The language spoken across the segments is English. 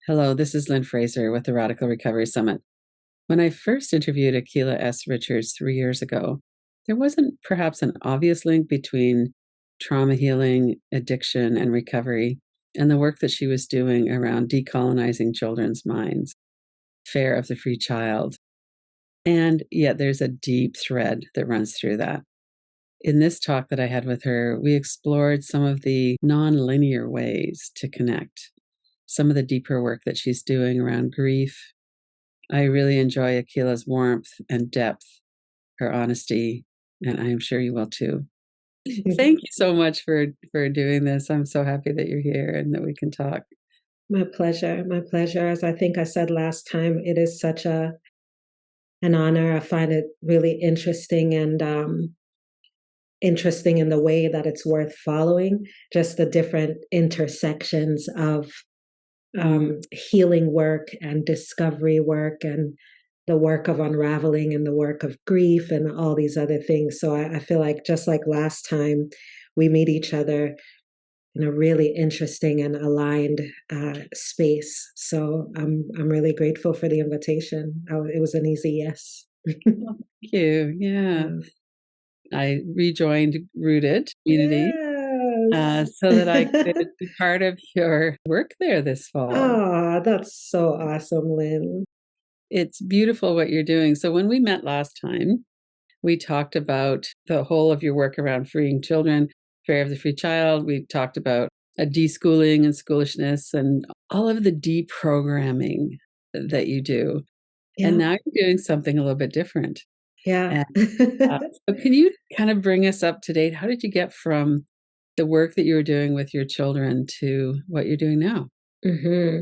Hello, this is Lynn Fraser with the Radical Recovery Summit. When I first interviewed Akilah S. Richards 3 years ago, there wasn't perhaps an obvious link between trauma healing, addiction, and recovery, and the work that she was doing around decolonizing children's minds, fair of the free child. And yet there's a deep thread that runs through that. In this talk that I had with her, we explored some of the non-linear ways to connect, some of the deeper work that she's doing around grief. I really enjoy Akilah's warmth and depth, her honesty, and I am sure you will too. Thank you so much for doing this. I'm so happy that you're here and that we can talk. My pleasure. My pleasure. As I think I said last time, it is such an honor. I find it really interesting and interesting in the way that it's worth following, just the different intersections of healing work and discovery work and the work of unraveling and the work of grief and all these other things. So I feel like just like last time, we meet each other in a really interesting and aligned space. So I'm really grateful for the invitation. It was an easy yes. Thank you. Yeah. I rejoined Rooted Community Yes. so that I could be part of your work there this fall. Oh, that's so awesome, Lynn. It's beautiful what you're doing. So when we met last time, we talked about the whole of your work around freeing children, fair of the free child. We talked about a deschooling and schoolishness and all of the deprogramming that you do. And Yeah. now you're doing something a little bit different. Yeah. And so can you kind of bring us up to date? How did you get from the work that you were doing with your children to what you're doing now? hmm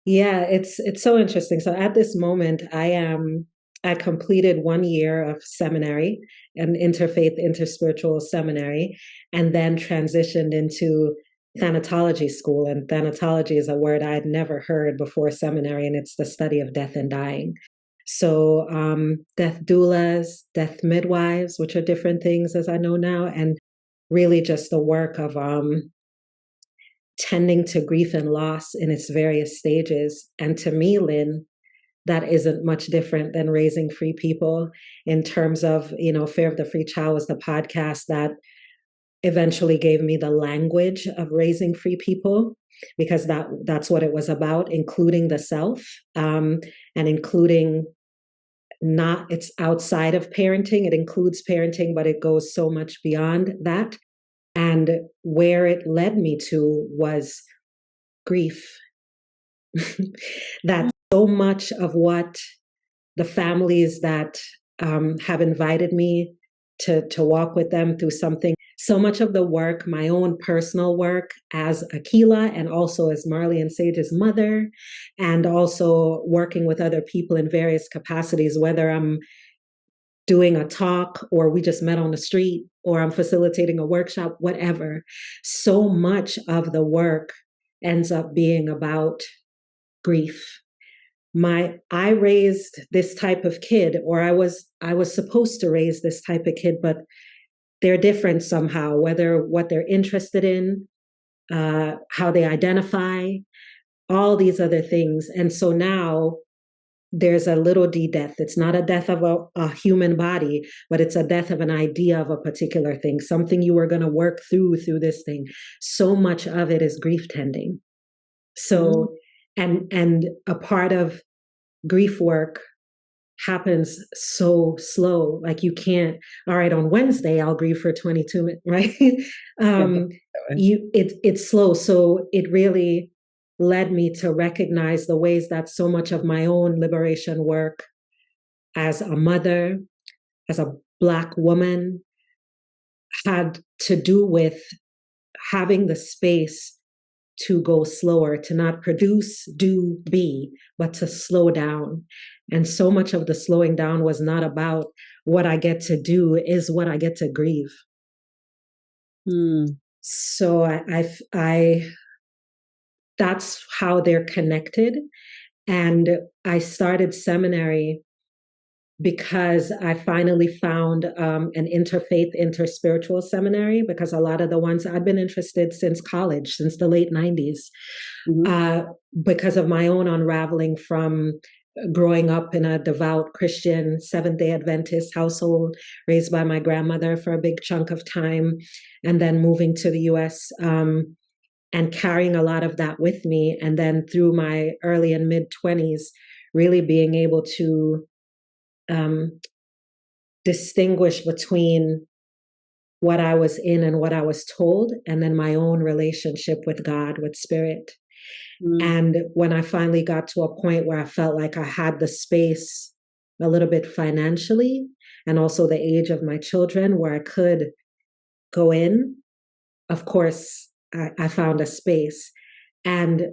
Yeah, it's so interesting. So at this moment, I completed 1 year of seminary, an interfaith, interspiritual seminary, and then transitioned into thanatology school. And thanatology is a word I had never heard before seminary, and it's the study of death and dying. So death doulas, death midwives, which are different things as I know now, and really just the work of tending to grief and loss in its various stages. And to me, Lynn, that isn't much different than raising free people in terms of, Fear of the Free Child was the podcast that eventually gave me the language of raising free people because that's what it was about, including the self, and including not it's outside of parenting. It includes parenting, but it goes so much beyond that. And where it led me to was grief. That so much of what the families that have invited me to walk with them through something, so much of the work, my own personal work as Akilah and also as Marley and Sage's mother, and also working with other people in various capacities, whether I'm doing a talk or we just met on the street or I'm facilitating a workshop, whatever. So much of the work ends up being about grief. I raised this type of kid, or I was supposed to raise this type of kid, but they're different somehow, whether what they're interested in, how they identify, all these other things. And so now there's a little d death. It's not a death of a human body, but it's a death of an idea of a particular thing, something you were going to work through this thing. So much of it is grief tending. So, and a part of grief work happens so slow. Like you can't, all right, on Wednesday, I'll grieve for 22 minutes, right? um, it's slow. So it really led me to recognize the ways that so much of my own liberation work as a mother, as a Black woman, had to do with having the space to go slower, to not produce, do, be, but to slow down. And so much of the slowing down was not about what I get to do, is what I get to grieve. So that's how they're connected. And I started seminary because I finally found an interfaith, interspiritual seminary, because a lot of the ones I'd been interested since college, since the late 90s, Mm-hmm. uh, because of my own unraveling from growing up in a devout Christian Seventh-day Adventist household, raised by my grandmother for a big chunk of time, and then moving to the US and carrying a lot of that with me. And then through my early and mid 20s, really being able to um, distinguish between what I was in and what I was told, and then my own relationship with God, with spirit. Mm-hmm. And when I finally got to a point where I felt like I had the space a little bit financially, and also the age of my children where I could go in, of course, I found a space. And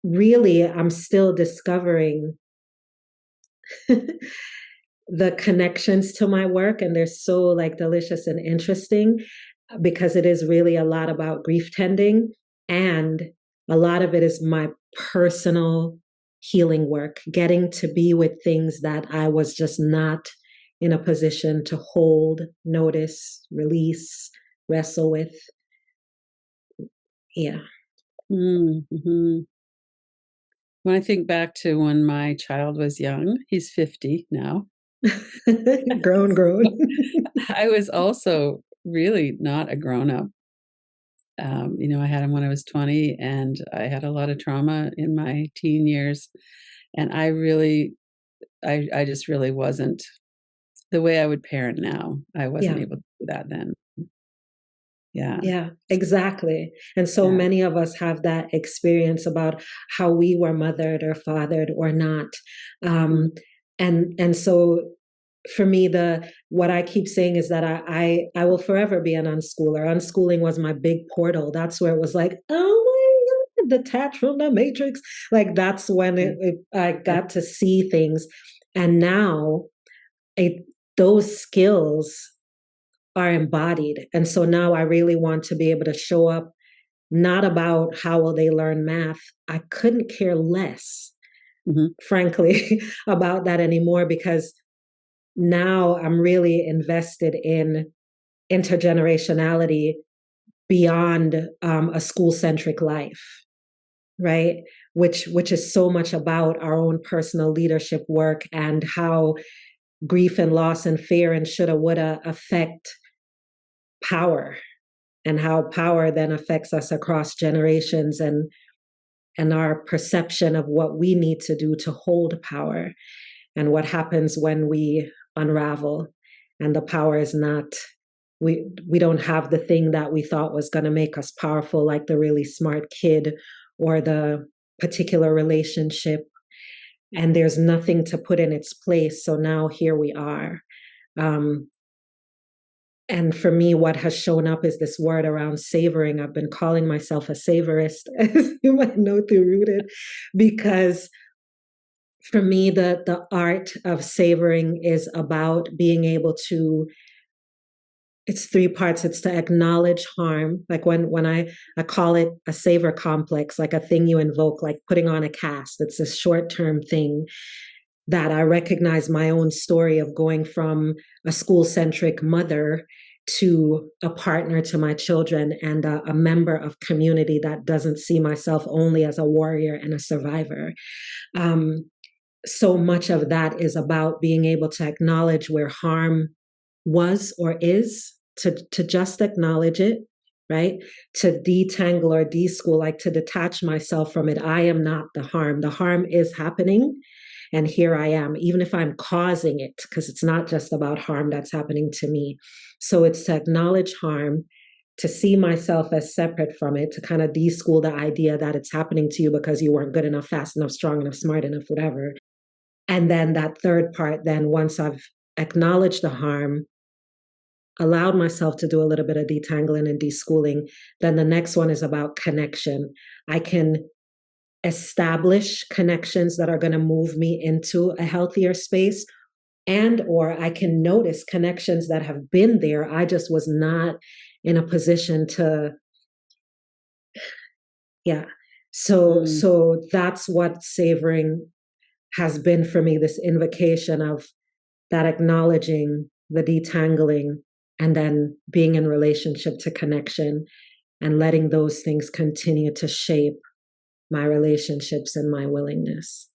really, I'm still discovering the connections to my work, and they're so like delicious and interesting, because it is really a lot about grief tending, and a lot of it is my personal healing work, getting to be with things that I was just not in a position to hold, notice, release, wrestle with. Yeah. Mm-hmm. When I think back to when my child was young, he's 50 now. Grown. I was also really not a grown up. I had him when I was 20, and I had a lot of trauma in my teen years. And I just really wasn't the way I would parent now. I wasn't Yeah. able to do that then. Yeah. Yeah, exactly. And so Yeah. many of us have that experience about how we were mothered or fathered or not. Mm-hmm. Um, and so for me, the what I keep saying is that I will forever be an unschooler. Unschooling was my big portal. That's where it was like, oh my God, detached from the matrix. Like that's when I got to see things. And now it, those skills are embodied. And so now I really want to be able to show up, not about how will they learn math. I couldn't care less, Mm-hmm. frankly, about that anymore, because now I'm really invested in intergenerationality beyond a school-centric life, right? Which is so much about our own personal leadership work, and how grief and loss and fear and shoulda woulda affect power, and how power then affects us across generations, and our perception of what we need to do to hold power, and what happens when we unravel and the power is not, we don't have the thing that we thought was going to make us powerful, like the really smart kid or the particular relationship, and there's nothing to put in its place. So now here we are. um, And for me, what has shown up is this word around savoring. I've been calling myself a savorist, as you might know through Rooted, because for me, the art of savoring is about being able to, it's three parts. It's to acknowledge harm. Like when I call it a savor complex, like a thing you invoke, like putting on a cast. It's a short-term thing that I recognize my own story of going from a school-centric mother to a partner to my children, and a member of community that doesn't see myself only as a warrior and a survivor. Um, so much of that is about being able to acknowledge where harm was or is, to just acknowledge it, right? To detangle or deschool, like to detach myself from it. I am not the harm. The harm is happening. And here I am, even if I'm causing it, because it's not just about harm that's happening to me. So it's to acknowledge harm, to see myself as separate from it, to kind of deschool the idea that it's happening to you because you weren't good enough, fast enough, strong enough, smart enough, whatever. And then that third part, then once I've acknowledged the harm, allowed myself to do a little bit of detangling and deschooling, then the next one is about connection. I can establish connections that are going to move me into a healthier space, and or I can notice connections that have been there. I just was not in a position to, yeah. So Mm-hmm. so that's what savoring has been for me this invocation of that acknowledging the detangling and then being in relationship to connection and letting those things continue to shape my relationships and my willingness.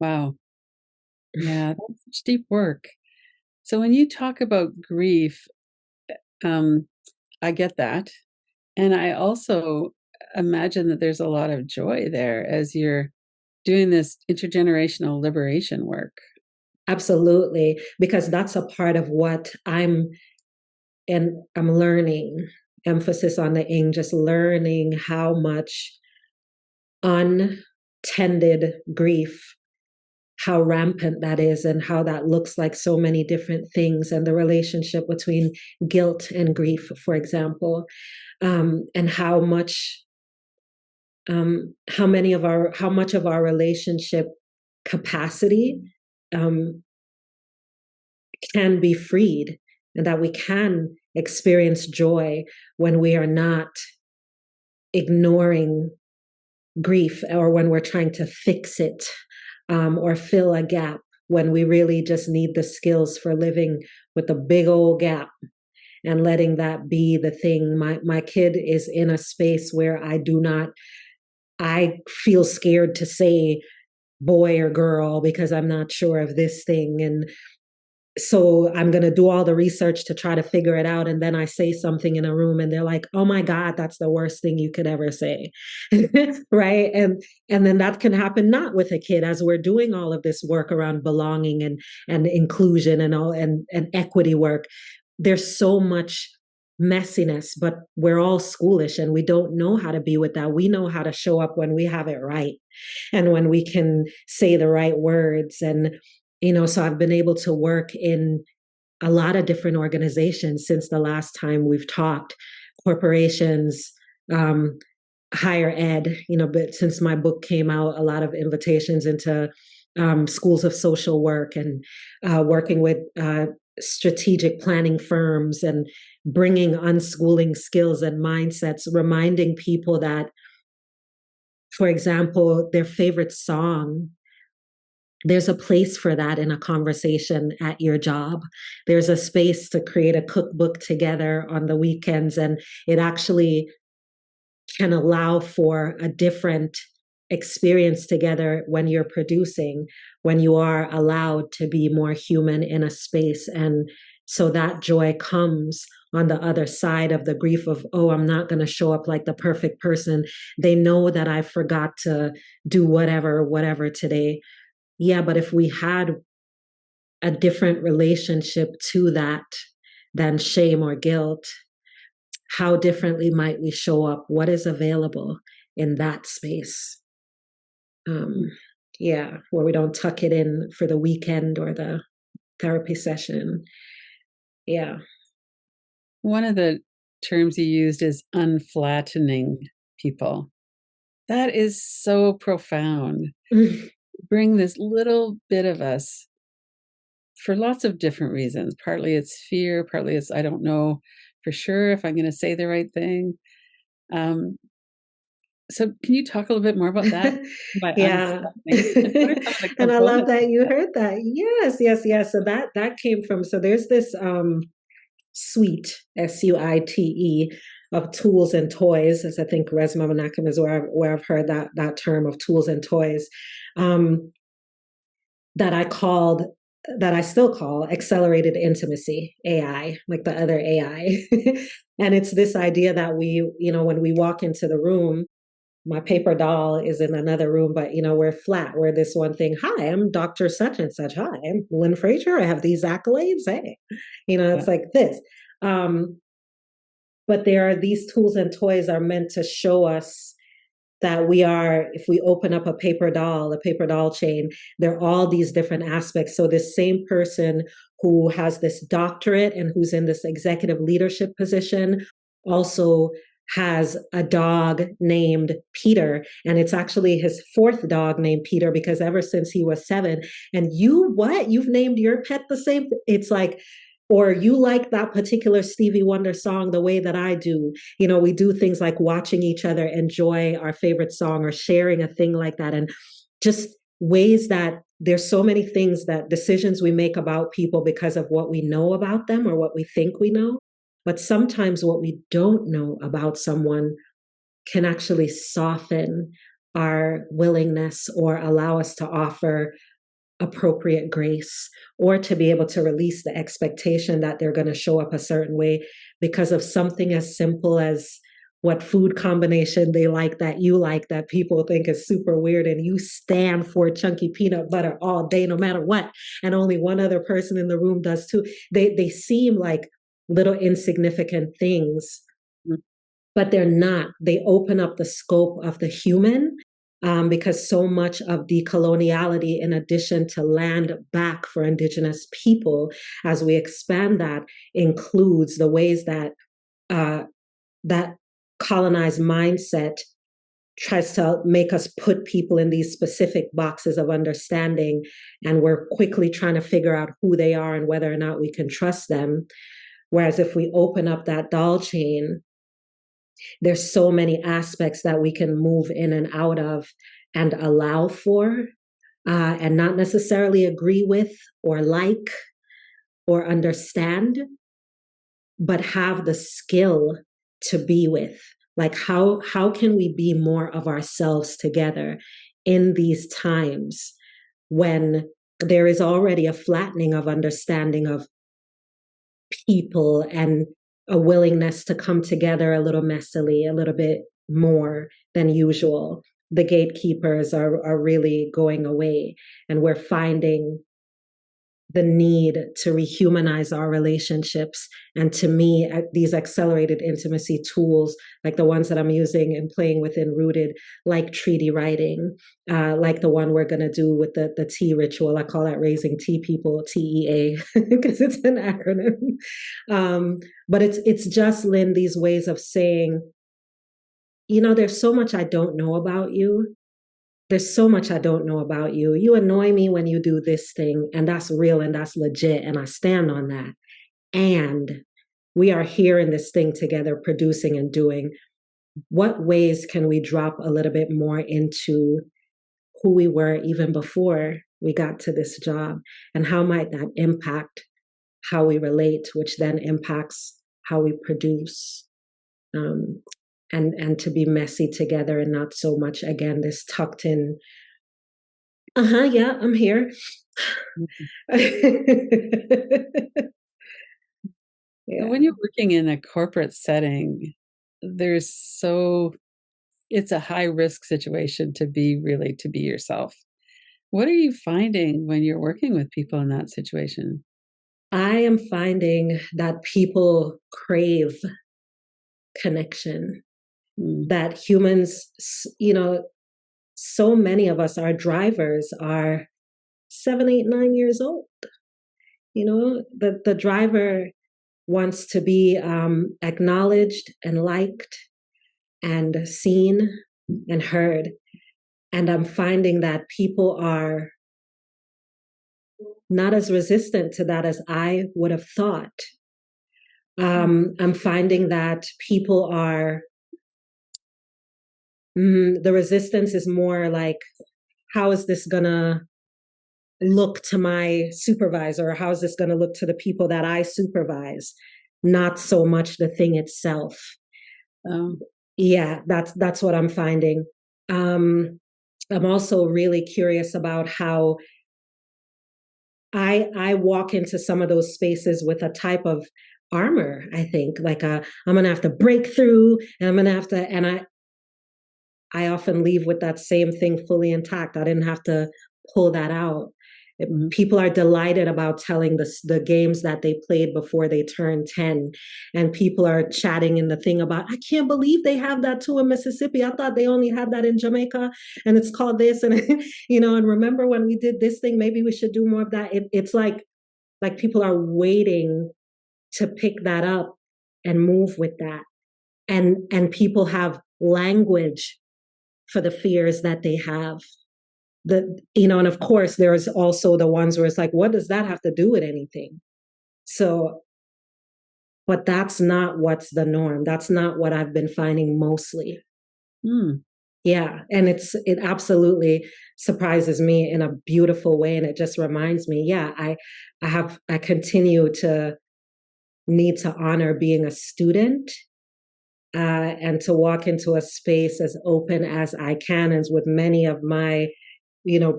Wow. Yeah, that's such deep work. So when you talk about grief, um, I get that. And I also imagine that there's a lot of joy there as you're doing this intergenerational liberation work. Absolutely, because that's a part of what I'm learning, emphasis on the ing, just learning how much untended grief, how rampant that is, and how that looks like so many different things, and the relationship between guilt and grief, for example, and how much of our relationship capacity um, can be freed, and that we can experience joy when we are not ignoring grief, or when we're trying to fix it, or fill a gap, when we really just need the skills for living with a big old gap and letting that be the thing. My kid is in a space where I feel scared to say boy or girl because I'm not sure of this thing. And so I'm going to do all the research to try to figure it out. And then I say something in a room and they're like, oh my God, that's the worst thing you could ever say. Right. And then that can happen not with a kid, as we're doing all of this work around belonging and inclusion and all and equity work. There's so much messiness, but we're all schoolish and we don't know how to be with that. We know how to show up when we have it right and when we can say the right words. And so I've been able to work in a lot of different organizations since the last time we've talked, corporations, higher ed, but since my book came out, a lot of invitations into schools of social work and working with strategic planning firms and bringing unschooling skills and mindsets, reminding people that, for example, their favorite song, there's a place for that in a conversation at your job. There's a space to create a cookbook together on the weekends, and it actually can allow for a different experience together when you're producing, when you are allowed to be more human in a space. And so that joy comes on the other side of the grief of, oh, I'm not going to show up like the perfect person. They know that I forgot to do whatever today. Yeah, but if we had a different relationship to that than shame or guilt, how differently might we show up? What is available in that space? Um, yeah, where we don't tuck it in for the weekend or the therapy session. Yeah. One of the terms you used is unflattening people. That is so profound. Bring this little bit of us for lots of different reasons. Partly it's fear, partly it's I don't know for sure if I'm going to say the right thing. Um, so can you talk a little bit more about that by Yeah. unflattening? And what are some of the And I love components that of you that? heard that. Yes. So that came from, so there's this suite, SUITE, of tools and toys, as I think Resma Menachem is where I've heard that term of tools and toys, um, that I still call accelerated intimacy, AI, like the other AI. And it's this idea that when we walk into the room, my paper doll is in another room, but we're flat. We're this one thing. Hi, I'm Dr. Such and Such. Hi, I'm Lynn Frazier. I have these accolades. Hey, Yeah. it's like this. But these tools and toys are meant to show us that if we open up a paper doll chain, there are all these different aspects. So this same person who has this doctorate and who's in this executive leadership position also has a dog named Peter. And it's actually his fourth dog named Peter, because ever since he was 7, and you've named your pet the same. It's like, or you like that particular Stevie Wonder song the way that I do. We do things like watching each other enjoy our favorite song or sharing a thing like that. And just ways that there's so many things, that decisions we make about people because of what we know about them or what we think we know. But sometimes what we don't know about someone can actually soften our willingness or allow us to offer appropriate grace, or to be able to release the expectation that they're going to show up a certain way because of something as simple as what food combination they like that you like, that people think is super weird, and you stand for chunky peanut butter all day no matter what, and only one other person in the room does too. They seem like little insignificant things, but they're not. They open up the scope of the human, because so much of decoloniality, in addition to land back for Indigenous people, as we expand that, includes the ways that that colonized mindset tries to make us put people in these specific boxes of understanding, and we're quickly trying to figure out who they are and whether or not we can trust them. Whereas if we open up that doll chain, there's so many aspects that we can move in and out of and allow for, and not necessarily agree with or like or understand, but have the skill to be with. Like how can we be more of ourselves together in these times when there is already a flattening of understanding of people and a willingness to come together a little messily, a little bit more than usual. The gatekeepers are really going away, and we're finding the need to rehumanize our relationships. And to me, these accelerated intimacy tools, like the ones that I'm using and playing with in Rooted, like treaty writing, like the one we're going to do with the tea ritual. I call that Raising Tea People, TEA, because it's an acronym. But it's just, Lynn, these ways of saying, there's so much I don't know about you. There's so much I don't know about you. You annoy me when you do this thing, and that's real and that's legit, and I stand on that. And we are here in this thing together, producing and doing. What ways can we drop a little bit more into who we were even before we got to this job? And how might that impact how we relate, which then impacts how we produce? And to be messy together, and not so much, again, this tucked in, yeah, I'm here. So Yeah. when you're working in a corporate setting, it's a high risk situation to be yourself. What are you finding when you're working with people in that situation? I am finding that people crave connection, that humans, so many of us, our drivers are 7, 8, 9 years old. The driver wants to be acknowledged and liked and seen and heard. And I'm finding that people are not as resistant to that as I would have thought. I'm finding that people are, the resistance is more like, how is this gonna look to my supervisor? Or how is this gonna look to the people that I supervise? Not so much the thing itself. Yeah, that's what I'm finding. I'm also really curious about how I walk into some of those spaces with a type of armor. I think like I'm gonna have to break through, and I'm gonna have to, and I often leave with that same thing fully intact. I didn't have to pull that out. People are delighted about telling the games that they played before they turned 10. And people are chatting in the thing about, I can't believe they have that too in Mississippi. I thought they only had that in Jamaica, and it's called this. And, and remember when we did this thing, maybe we should do more of that. It's like people are waiting to pick that up and move with that. And people have language for the fears that they have. And of course, there's also the ones where it's like, what does that have to do with anything? So But that's not what's the norm. That's not what I've been finding mostly. Hmm. Yeah, and it absolutely surprises me in a beautiful way, and it just reminds me, yeah, I continue to need to honor being a student, and to walk into a space as open as I can, and with many of my,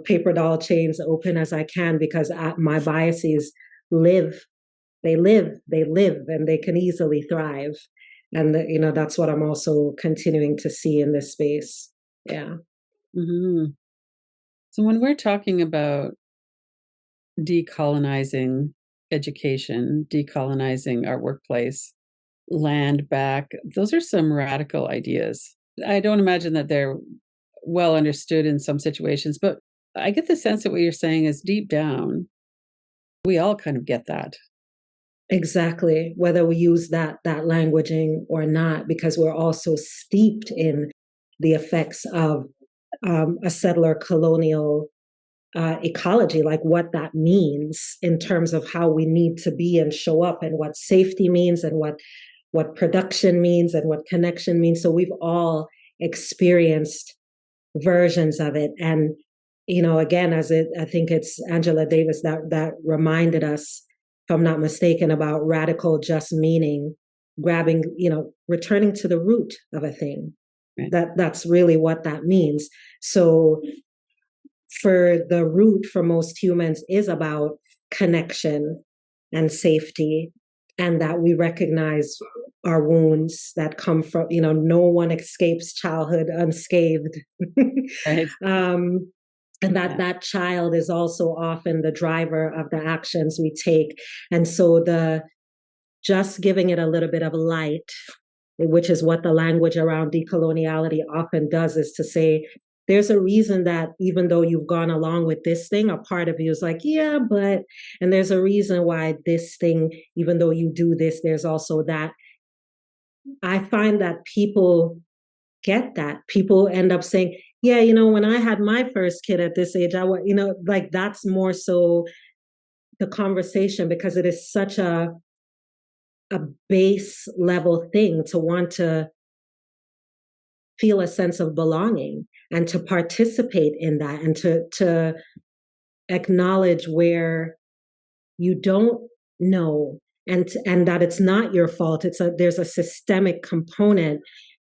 paper doll chains open as I can, because my biases live, they live, and they can easily thrive. And, that's what I'm also continuing to see in this space. Yeah. Hmm. So when we're talking about decolonizing education, decolonizing our workplace, land back, those are some radical ideas. I don't imagine that they're well understood in some situations, but I get the sense that what you're saying is deep down, we all kind of get that. Exactly. Whether we use that languaging or not, because we're also steeped in the effects of a settler colonial ecology, like what that means in terms of how we need to be and show up, and what safety means, and what production means, and what connection means. So we've all experienced versions of it. And, again, I think it's Angela Davis that reminded us, if I'm not mistaken, about radical just meaning, grabbing, returning to the root of a thing. Right. That's really what that means. So for the root for most humans is about connection and safety, and that we recognize our wounds that come from, no one escapes childhood unscathed. Right. um, and Yeah. that child is also often the driver of the actions we take. And so the just giving it a little bit of light, which is what the language around decoloniality often does, is to say, there's a reason that even though you've gone along with this thing, a part of you is like, yeah, but, and there's a reason why this thing, even though you do this, there's also that. I find that people get that. People end up saying, yeah, when I had my first kid at this age, like that's more so the conversation, because it is such a base level thing to want to feel a sense of belonging and to participate in that, and to acknowledge where you don't know, and that it's not your fault. There's a systemic component,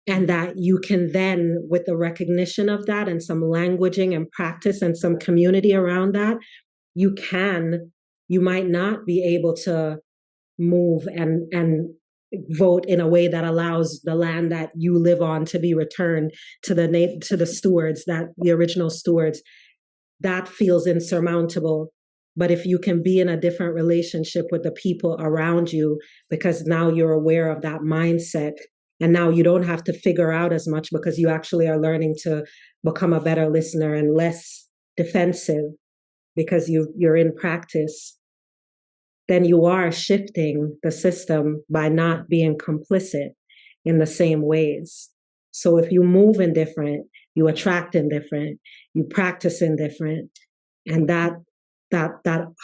and that you can then, with the recognition of that and some languaging and practice and some community around that, you might not be able to move and vote in a way that allows the land that you live on to be returned to the stewards, that the original stewards. That feels insurmountable. But if you can be in a different relationship with the people around you, because now you're aware of that mindset, and now you don't have to figure out as much, because you actually are learning to become a better listener and less defensive, because you're in practice, then you are shifting the system by not being complicit in the same ways. So if you move in different, you attract in different, you practice in different, and that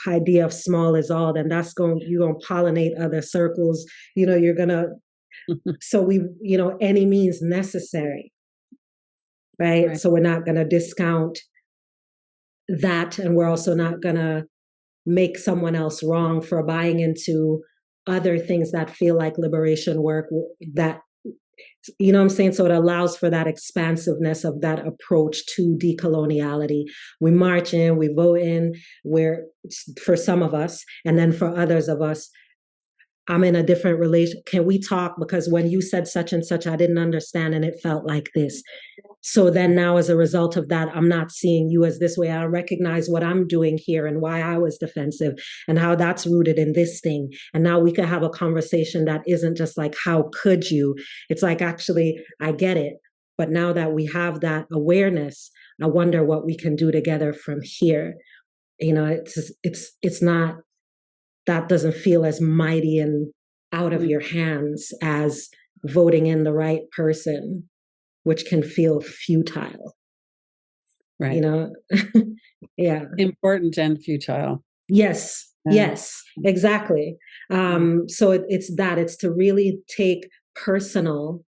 idea of small is all, then you're gonna pollinate other circles. You're gonna, so any means necessary, right? Right. So we're not gonna discount that, and we're also not gonna make someone else wrong for buying into other things that feel like liberation work, that, what I'm saying? So it allows for that expansiveness of that approach to decoloniality. We march in, we vote in, where for some of us, and then for others of us, I'm in a different relation. Can we talk? Because when you said such and such, I didn't understand, and it felt like this. So then now, as a result of that, I'm not seeing you as this way. I recognize what I'm doing here and why I was defensive, and how that's rooted in this thing. And now we can have a conversation that isn't just like, how could you? It's like, actually, I get it. But now that we have that awareness, I wonder what we can do together from here. It's not, that doesn't feel as mighty and out of your hands as voting in the right person, which can feel futile. Right. Yeah. Important and futile. Yes. Yeah. Yes, exactly. So it's to really take personal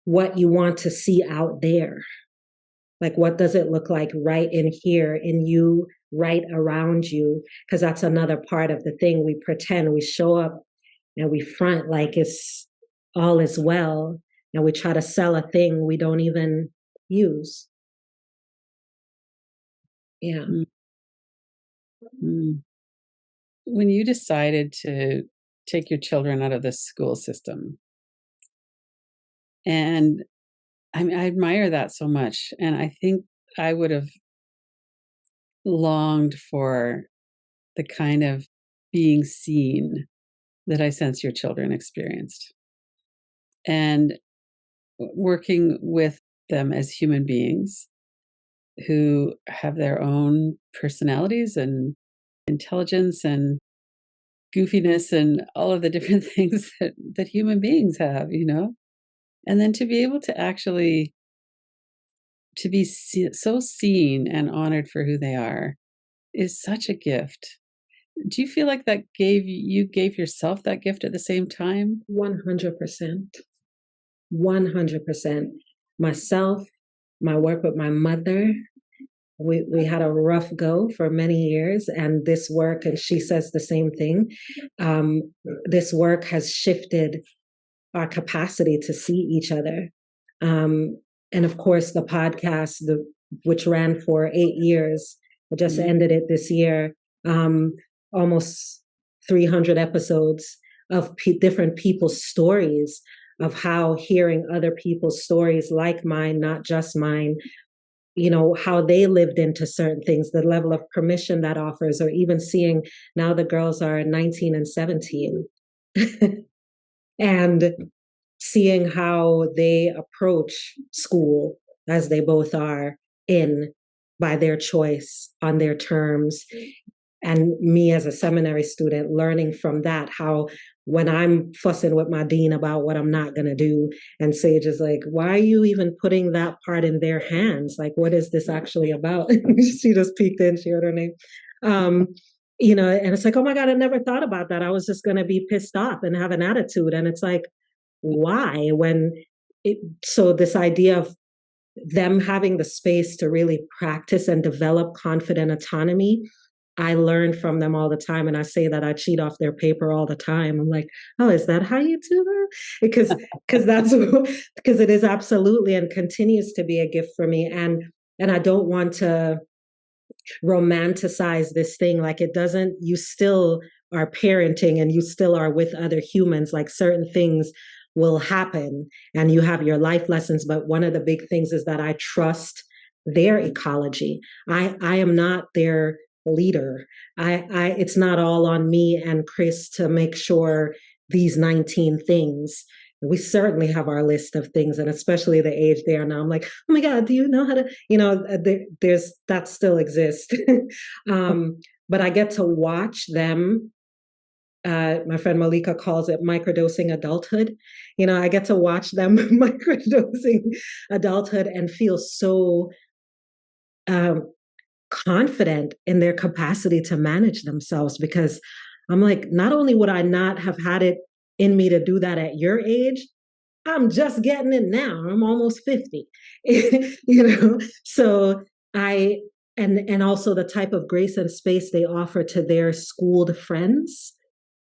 what you want to see out there. Like, what does it look like right in here, in you, right around you? Because that's another part of the thing. We pretend, we show up and we front like it's all is well. And we try to sell a thing we don't even use. Yeah. Mm. When you decided to take your children out of the school system, and I admire that so much, and I think I would have longed for the kind of being seen that I sense your children experienced, and working with them as human beings who have their own personalities and intelligence and goofiness and all of the different things that human beings have, and then to be able to actually to be so seen and honored for who they are is such a gift. Do you feel like that gave yourself that gift at the same time? 100%. 100%. Myself, my work with my mother, we had a rough go for many years, and this work, and she says the same thing. Um, this work has shifted our capacity to see each other. And of course, the podcast, which ran for 8 years, I just Mhm. ended it this year. Almost 300 episodes of different people's stories, of how hearing other people's stories like mine, not just mine, how they lived into certain things, the level of permission that offers, or even seeing now the girls are 19 and 17. And seeing how they approach school as they both are in by their choice on their terms, and me as a seminary student learning from that, how when I'm fussing with my dean about what I'm not going to do, and Sage is like, why are you even putting that part in their hands? Like, what is this actually about? She just peeked in, she heard her name. um, and it's like, oh my God, I never thought about that. I was just going to be pissed off and have an attitude. And it's like, why? So this idea of them having the space to really practice and develop confident autonomy, I learn from them all the time. And I say that I cheat off their paper all the time. I'm like, oh, is that how you do that? Because that's because it is absolutely and continues to be a gift for me. And I don't want to romanticize this thing. Like, it doesn't, you still are parenting and you still are with other humans. Like, certain things will happen and you have your life lessons. But one of the big things is that I trust their ecology. I am not their leader. It's not all on me and Chris to make sure these 19 things. We certainly have our list of things, and especially the age they are now. I'm like, oh my God, do you know how to, there's that still exists. But I get to watch them. My friend Malika calls it microdosing adulthood. I get to watch them microdosing adulthood and feel so um, confident in their capacity to manage themselves, because I'm like, not only would I not have had it in me to do that at your age, I'm just getting it now. I'm almost 50. So I and also the type of grace and space they offer to their schooled friends,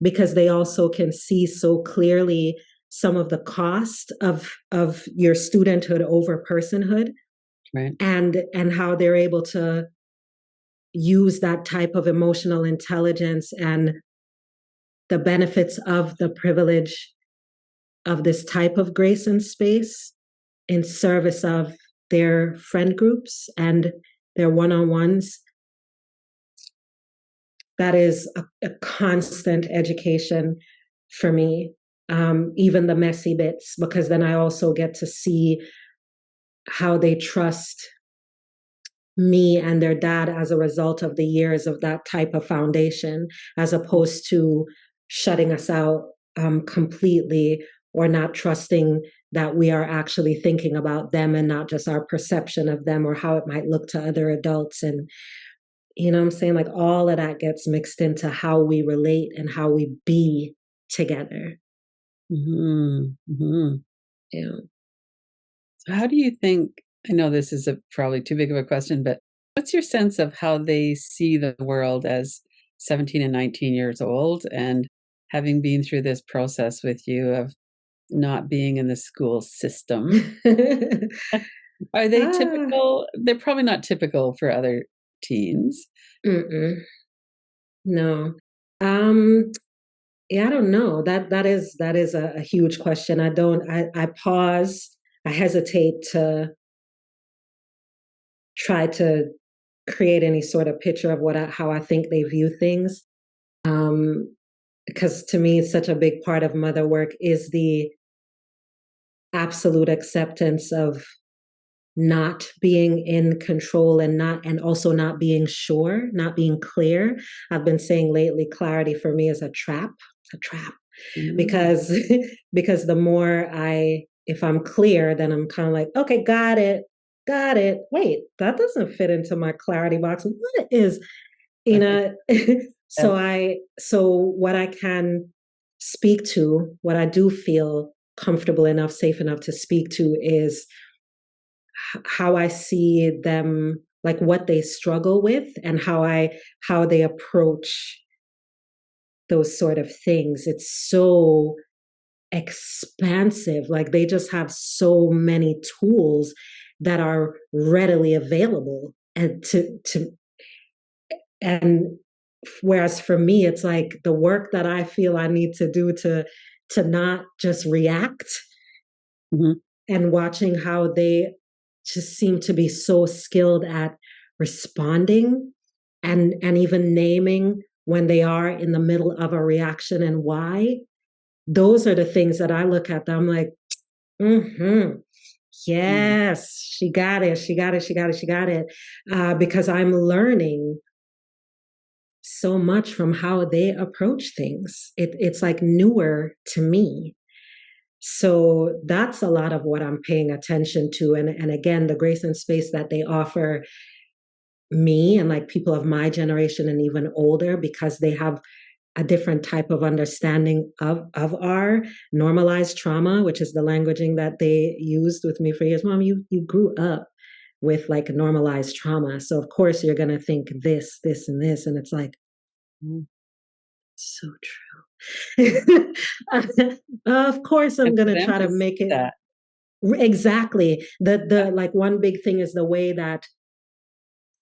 because they also can see so clearly some of the cost of your studenthood over personhood, Right. and how they're able to use that type of emotional intelligence and the benefits of the privilege of this type of grace and space in service of their friend groups and their one-on-ones. That is a constant education for me, even the messy bits, because then I also get to see how they trust me and their dad as a result of the years of that type of foundation, as opposed to shutting us out completely, or not trusting that we are actually thinking about them and not just our perception of them or how it might look to other adults. And You know what I'm saying? Like all of that gets mixed into how we relate and how we be together. Mm-hmm. Mm-hmm. Yeah. So how do you think, I know this is probably too big of a question, but what's your sense of how they see the world as 17 and 19 years old and having been through this process with you of not being in the school system? Are they Ah, typical? They're probably not typical for other teens. mm-mm, no. Um, yeah, I don't know. That is a huge question. I pause, I hesitate to try to create any sort of picture of how I think they view things. Um, because to me, such a big part of mother work is the absolute acceptance of not being in control and also not being sure, not being clear. I've been saying lately, clarity for me is a trap, Mm, because because the more if I'm clear, then I'm kind of like, okay, got it. Wait, that doesn't fit into my clarity box. What is, you right. know? Yes. So what I can speak to, what I do feel comfortable enough, safe enough to speak to, is how I see them, like what they struggle with, and how they approach those sort of things. It's so expansive. Like they just have so many tools that are readily available, and whereas for me it's like the work that I feel I need to do to not just react, Mhm. and watching how they just seem to be so skilled at responding, and even naming when they are in the middle of a reaction and why. Those are the things that I look at. I'm like, mm-hmm, Mm. yes, she got it, she got it, she got it, she got it. Because I'm learning so much from how they approach things. It's like newer to me. So that's a lot of what I'm paying attention to. And again, the grace and space that they offer me and like people of my generation and even older, because they have a different type of understanding of our normalized trauma, which is the languaging that they used with me for years. Mom, you grew up with like normalized trauma. So of course you're gonna think this, this, and this. And it's like, Mm. so true. Of course I'm And for gonna them try to to see make it. that, Exactly. yeah. The like one big thing is the way that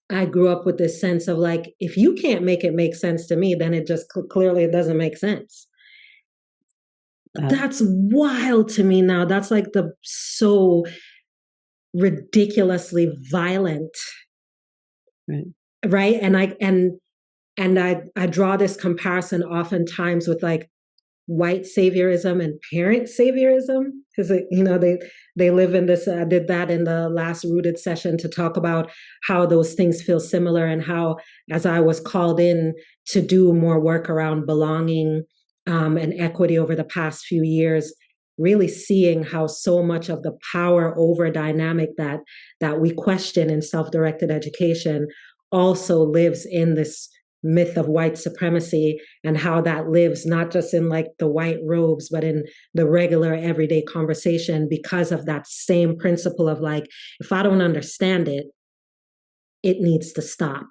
I grew up with this sense of like, if you can't make it make sense to me, then it just clearly it doesn't make sense. Uh, That's wild to me now. That's like the so ridiculously violent, right. right? And I draw this comparison oftentimes with like white saviorism and parent saviorism, because they live in this. I did that in the last rooted session to talk about how those things feel similar, and how, as I was called in to do more work around belonging, and equity over the past few years, really seeing how so much of the power over dynamic that we question in self-directed education also lives in this myth of white supremacy, and how that lives not just in like the white robes, but in the regular everyday conversation, because of that same principle of like, if I don't understand it, it needs to stop.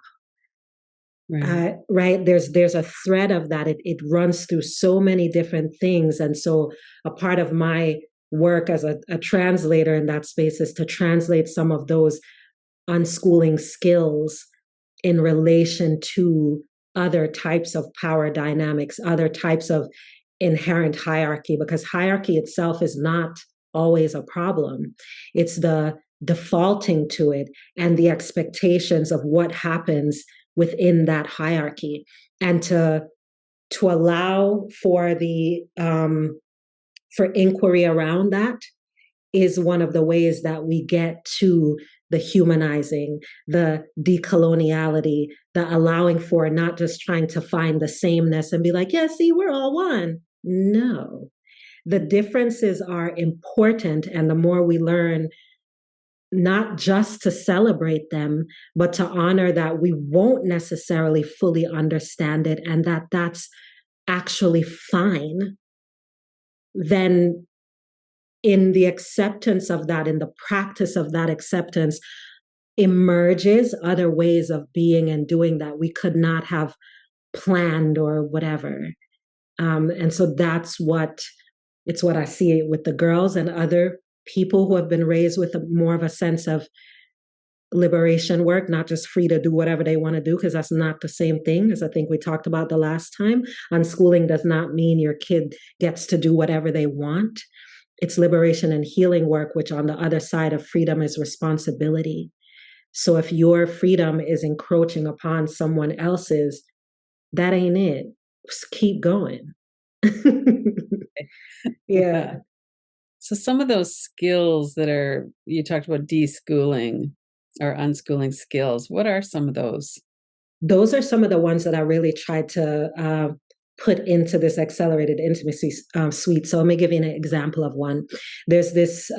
Right. Right, there's a thread of that. It runs through so many different things. And so a part of my work as a translator in that space is to translate some of those unschooling skills in relation to other types of power dynamics, other types of inherent hierarchy, because hierarchy itself is not always a problem. It's the defaulting to it and the expectations of what happens within that hierarchy, and to allow for the for inquiry around that is one of the ways that we get to the humanizing, the decoloniality, the allowing for not just trying to find the sameness and be like, yeah, see, we're all one. No, the differences are important. And the more we learn not just to celebrate them, but to honor that we won't necessarily fully understand it and that that's actually fine, then in the acceptance of that, in the practice of that acceptance, emerges other ways of being and doing that we could not have planned or whatever. And so it's what I see with the girls and other people who have been raised with more of a sense of liberation work, not just free to do whatever they want to do, because that's not the same thing as I think we talked about the last time. Unschooling does not mean your kid gets to do whatever they want. It's liberation and healing work, which on the other side of freedom is responsibility. So if your freedom is encroaching upon someone else's, that ain't it. Just keep going. Yeah. So some of those skills you talked about deschooling or unschooling skills. What are some of those? Those are some of the ones that I really tried to put into this accelerated intimacy suite. So let me give you an example of one. There's this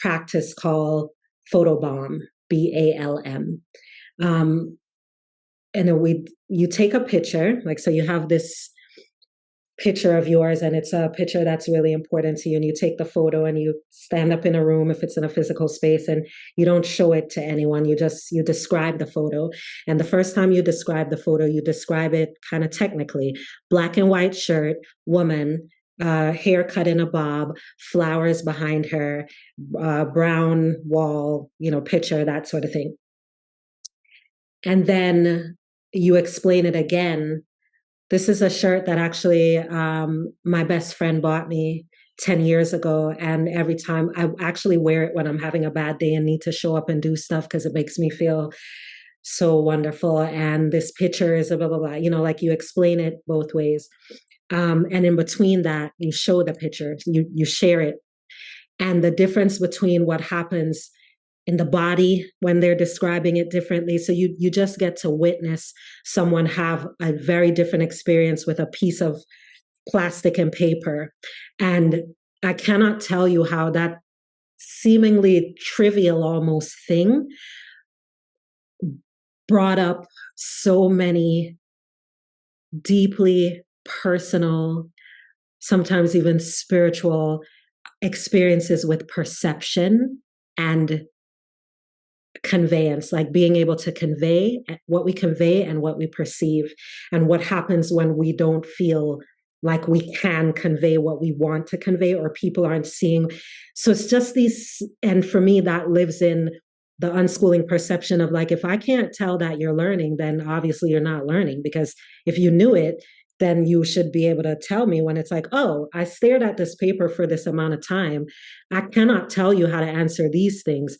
practice called photobomb, BALM. And you take a picture, like, so you have this picture of yours and it's a picture that's really important to you, and you take the photo and you stand up in a room if it's in a physical space, and you don't show it to anyone. You describe the photo, and the first time you describe the photo, you describe it kind of technically: black and white shirt, woman, hair cut in a bob, flowers behind her, brown wall, picture, that sort of thing. And then you explain it again. This is a shirt that actually my best friend bought me 10 years ago. And every time I actually wear it when I'm having a bad day and need to show up and do stuff because it makes me feel so wonderful. And this picture is a blah, blah, blah. Like you explain it both ways. And in between that, you show the picture, you share it. And the difference between what happens in the body when they're describing it differently. So you just get to witness someone have a very different experience with a piece of plastic and paper. And I cannot tell you how that seemingly trivial almost thing brought up so many deeply personal, sometimes even spiritual experiences with perception and conveyance, like being able to convey what we convey and what we perceive, and what happens when we don't feel like we can convey what we want to convey or people aren't seeing. So it's just these, and for me, that lives in the unschooling perception of like, if I can't tell that you're learning, then obviously you're not learning, because if you knew it, then you should be able to tell me when it's like, oh, I stared at this paper for this amount of time. I cannot tell you how to answer these things.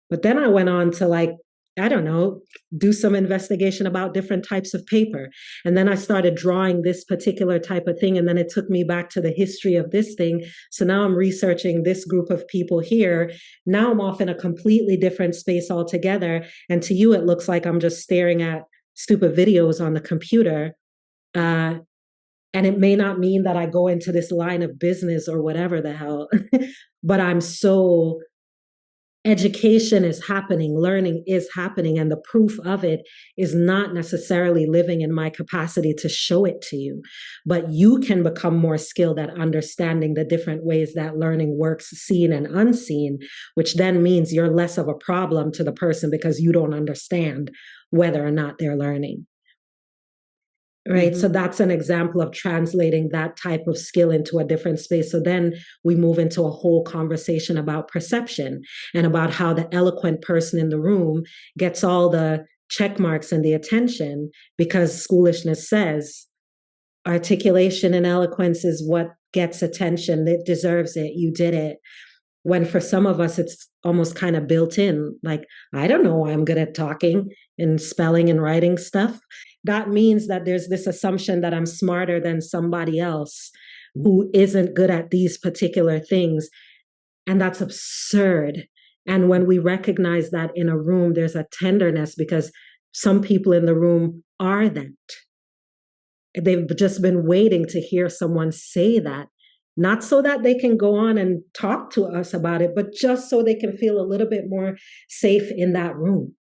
But then I went on to, like, I don't know, do some investigation about different types of paper. And then I started drawing this particular type of thing. And then it took me back to the history of this thing. So now I'm researching this group of people here. Now I'm off in a completely different space altogether. And to you, it looks like I'm just staring at stupid videos on the computer. And it may not mean that I go into this line of business or whatever the hell, but I'm so... education is happening, learning is happening, and the proof of it is not necessarily living in my capacity to show it to you, but you can become more skilled at understanding the different ways that learning works, seen and unseen, which then means you're less of a problem to the person because you don't understand whether or not they're learning. Right. Mm-hmm. So that's an example of translating that type of skill into a different space. So then we move into a whole conversation about perception and about how the eloquent person in the room gets all the check marks and the attention because schoolishness says articulation and eloquence is what gets attention. It deserves it. You did it. When for some of us, it's almost kind of built in. Like, I don't know why I'm good at talking and spelling and writing stuff. That means that there's this assumption that I'm smarter than somebody else who isn't good at these particular things. And that's absurd. And when we recognize that in a room, there's a tenderness because some people in the room are that. They've just been waiting to hear someone say that. not so that they can go on and talk to us about it, but just so they can feel a little bit more safe in that room,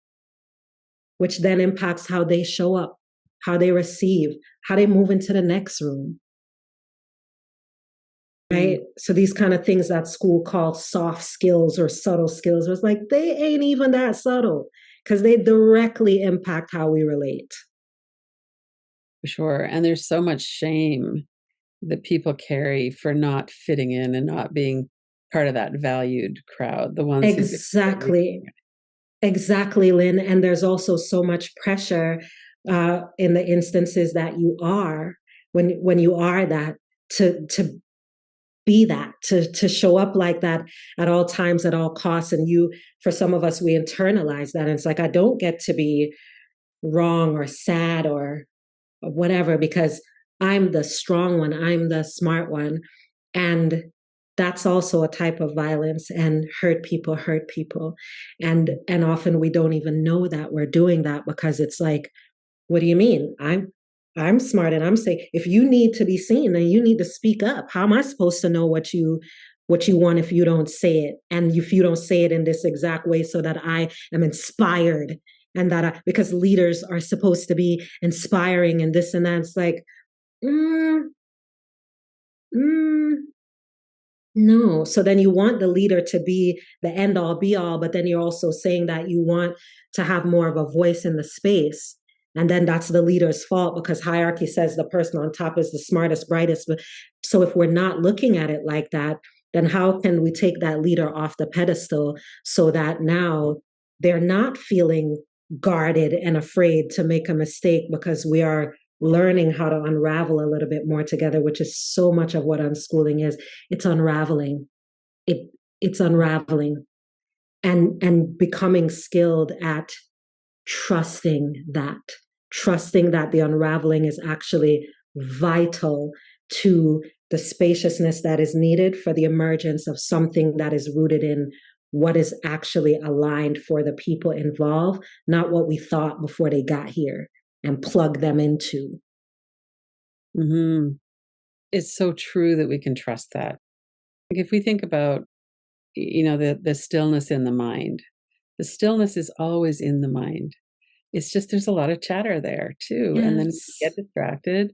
which then impacts how they show up, how they receive, how they move into the next room. Mm. Right. So these kind of things that school calls soft skills or subtle skills was like, they ain't even that subtle because they directly impact how we relate. For sure. And there's so much shame that people carry for not fitting in and not being part of that valued crowd, the ones who get praised. Exactly. Exactly, Lynn. And there's also so much pressure in the instances that you are, when you are that, to be that, to show up like that at all times, at all costs. And for some of us, we internalize that. And it's like, I don't get to be wrong or sad or whatever because I'm the strong one, I'm the smart one. And that's also a type of violence, and hurt people. And often we don't even know that we're doing that because it's like, what do you mean? I'm smart and I'm saying, if you need to be seen, then you need to speak up. How am I supposed to know what you want if you don't say it? And if you don't say it in this exact way so that I am inspired, and because leaders are supposed to be inspiring and this and that. It's like, mm, mm, no. So then you want the leader to be the end all be all, but then you're also saying that you want to have more of a voice in the space. And then that's the leader's fault because hierarchy says the person on top is the smartest, brightest. But so if we're not looking at it like that, then how can we take that leader off the pedestal so that now they're not feeling guarded and afraid to make a mistake because we are learning how to unravel a little bit more together, which is so much of what unschooling is. It's unraveling. It's unraveling and becoming skilled at trusting that, trusting that the unraveling is actually vital to the spaciousness that is needed for the emergence of something that is rooted in what is actually aligned for the people involved, not what we thought before they got here and plug them into. Mm-hmm. It's so true that we can trust that. Like if we think about, the stillness in the mind, the stillness is always in the mind. It's just there's a lot of chatter there too. And then we Yes. get distracted,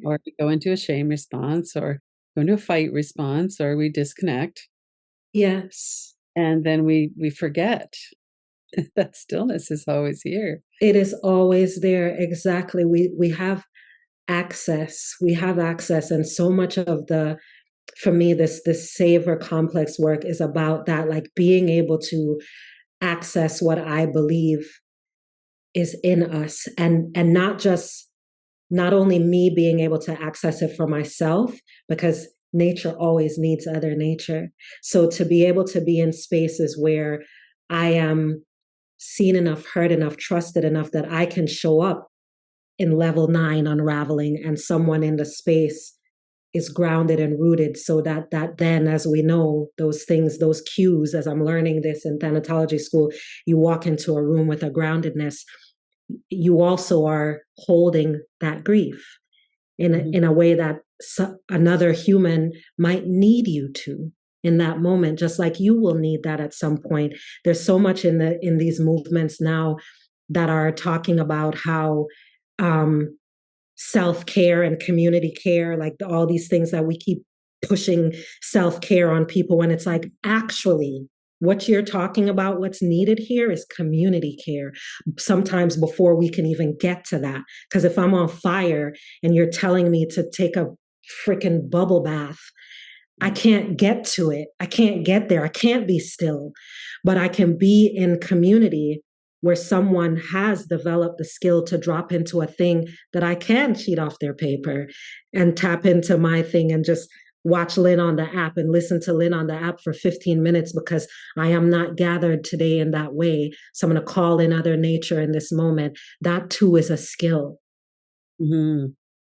or we go into a shame response, or go into a fight response, or we disconnect. Yes. And then we forget that stillness is always here. It is always there. Exactly. We have access. We have access. And so much of for me, this savor complex work is about that, like being able to access what I believe is in us, and not only me being able to access it for myself, because nature always needs other nature. So to be able to be in spaces where I am seen enough, heard enough, trusted enough that I can show up in level 9 unraveling, and someone in the space is grounded and rooted, so that then, as we know, those things, those cues, as I'm learning this in thanatology school, you walk into a room with a groundedness, you also are holding that grief Mm-hmm. in a way that another human might need you to in that moment, just like you will need that at some point. There's so much in these movements now that are talking about how self-care and community care, like all these things that we keep pushing self-care on people, when it's like, actually what you're talking about, what's needed here is community care, sometimes before we can even get to that. Because if I'm on fire and you're telling me to take a freaking bubble bath, I can't get to it. I can't get there. I can't be still, but I can be in community where someone has developed the skill to drop into a thing that I can cheat off their paper and tap into my thing and just watch Lynn on the app and listen to Lynn on the app for 15 minutes because I am not gathered today in that way. So I'm going to call in other nature in this moment. That too is a skill. Mm-hmm.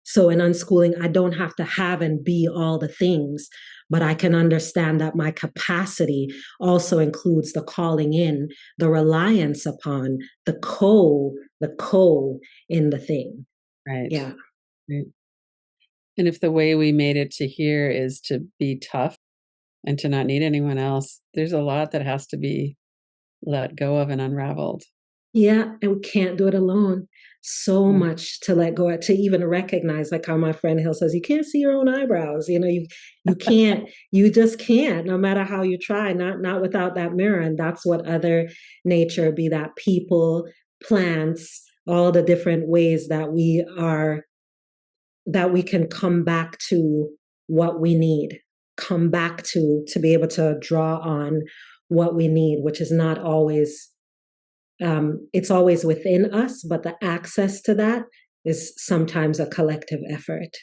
So in unschooling, I don't have to have and be all the things, but I can understand that my capacity also includes the calling in, the reliance upon, the co in the thing. Right. Yeah. Right. And if the way we made it to here is to be tough and to not need anyone else, there's a lot that has to be let go of and unraveled. Yeah, and we can't do it alone. So Yeah. much to let go, to even recognize, like how my friend Hill says, you can't see your own eyebrows. You can't, you just can't, no matter how you try, not without that mirror. And that's what other nature, be that people, plants, all the different ways that we can come back to what we need, come back to be able to draw on what we need, which is not always it's always within us, but the access to that is sometimes a collective effort.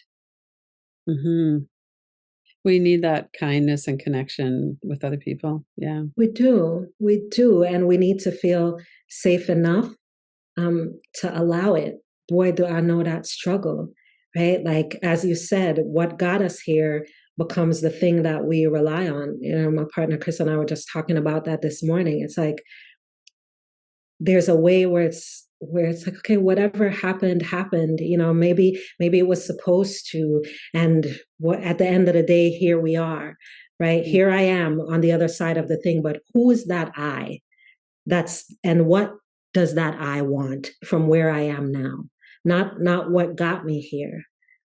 Hmm. We need that kindness and connection with other people. Yeah. We do, and we need to feel safe enough to allow it. Boy, do I know that struggle, right? Like as you said, what got us here becomes the thing that we rely on. My partner Chris and I were just talking about that this morning. It's like there's a way where it's like, okay, whatever happened. Maybe it was supposed to, and what at the end of the day, here we are, right? Here I am on the other side of the thing, but who is that I? And what does that I want from where I am now? Not what got me here,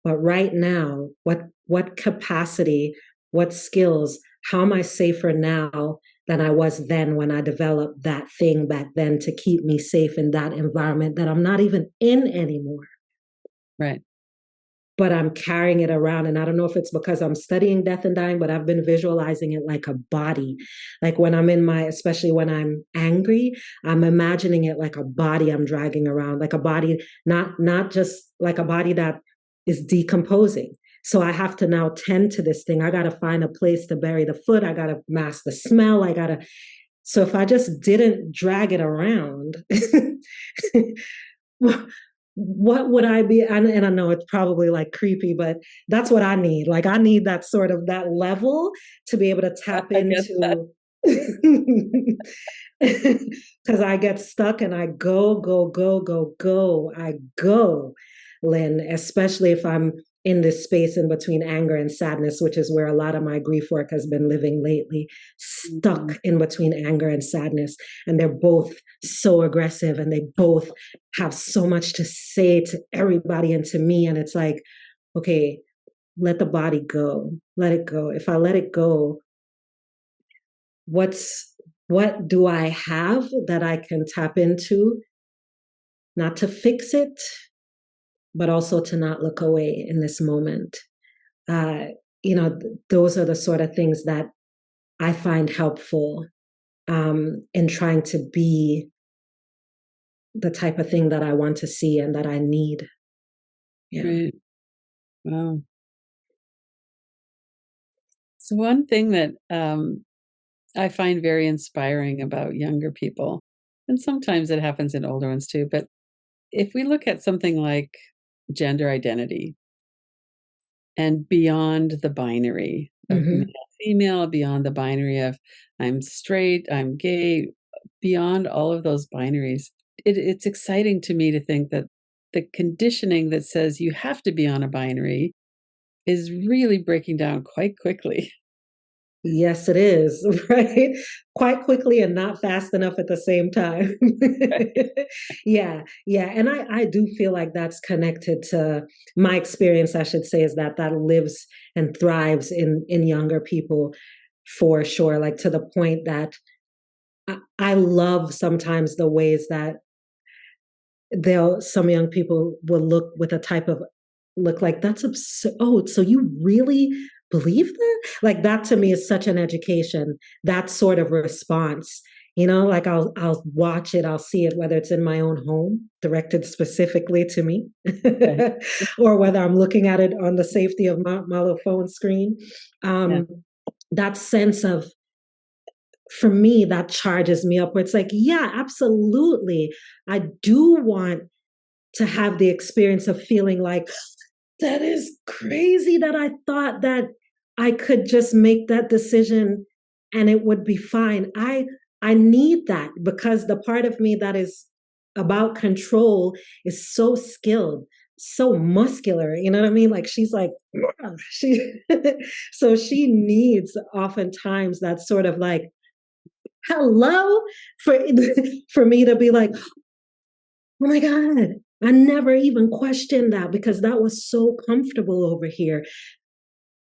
but right now, what capacity, what skills, how am I safer now than I was then when I developed that thing back then to keep me safe in that environment that I'm not even in anymore? Right. But I'm carrying it around. And I don't know if it's because I'm studying death and dying, but I've been visualizing it like a body. Like when especially when I'm angry, I'm imagining it like a body I'm dragging around, like a body, not just like a body that is decomposing. So I have to now tend to this thing. I got to find a place to bury the foot. I got to mask the smell. So if I just didn't drag it around, what would I be? And I know it's probably like creepy, but that's what I need. Like I need that sort of that level to be able to tap I get that. into. Because I get stuck and I go, go, go, go, go. I go, Lynn, especially if I'm in this space in between anger and sadness, which is where a lot of my grief work has been living lately, Mhm. stuck in between anger and sadness. And they're both so aggressive and they both have so much to say to everybody and to me. And it's like, okay, let the body go, let it go. If I let it go, what do I have that I can tap into, not to fix it, but also to not look away in this moment? Uh, those are the sort of things that I find helpful in trying to be the type of thing that I want to see and that I need. Yeah. Right. Wow. So one thing that I find very inspiring about younger people, and sometimes it happens in older ones too, but if we look at something like gender identity and beyond the binary of male, Mm-hmm. female, beyond the binary of I'm straight, I'm gay, beyond all of those binaries, it's exciting to me to think that the conditioning that says you have to be on a binary is really breaking down quite quickly. Yes, it is, right? Quite quickly and not fast enough at the same time. Yeah, yeah. And I do feel like that's connected to my experience, I should say, is that lives and thrives in younger people for sure. Like to the point that I love sometimes the ways that some young people will look with a type of look like that's absurd. Oh, so you really believe that? Like that to me is such an education. That sort of response, like I'll watch it, I'll see it, whether it's in my own home, directed specifically to me, Right. or whether I'm looking at it on the safety of my little phone screen. Yeah. That sense of for me, that charges me up where it's like, yeah, absolutely. I do want to have the experience of feeling like that is crazy that I thought that I could just make that decision and it would be fine. I need that because the part of me that is about control is so skilled. so muscular, you know what I mean? Like she's like, she, so she needs oftentimes that sort of like, hello, for, for me to be like, oh my God, I never even questioned that because that was so comfortable over here.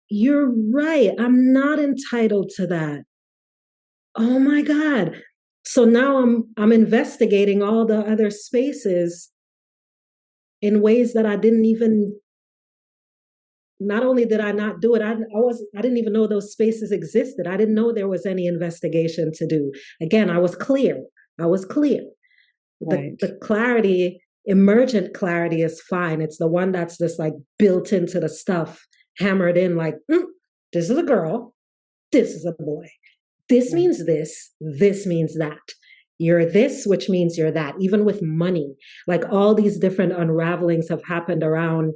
You're right. I'm not entitled to that. Oh my God. So now I'm investigating all the other spaces in ways that I didn't even, not only did I not do it, I didn't even know those spaces existed. I didn't know there was any investigation to do. Again, I was clear. I was clear. Right. The clarity, emergent clarity is fine. It's the one that's just like built into the stuff, hammered in like, this is a girl, this is a boy. This Right. means this means that. You're this, which means you're that. Even with money, like all these different unravelings have happened around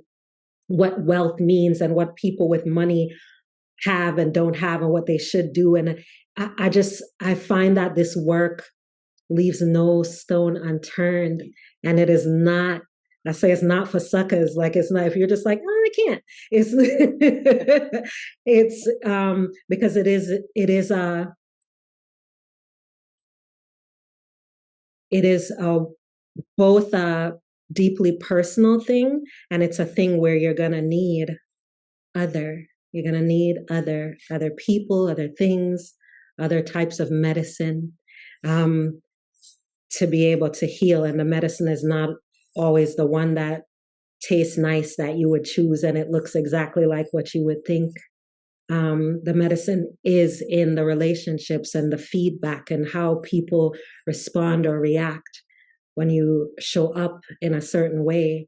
what wealth means and what people with money have and don't have and what they should do. And I find that this work leaves no stone unturned. And it is not, I say it's not for suckers. Like it's not, if you're just like, oh, I can't. It's it's because it is both a deeply personal thing, and it's a thing where you're gonna need other. You're gonna need other people, other things, other types of medicine um, to be able to heal. And the medicine is not always the one that tastes nice that you would choose, and it looks exactly like what you would think. The medicine is in the relationships and the feedback and how people respond or react when you show up in a certain way,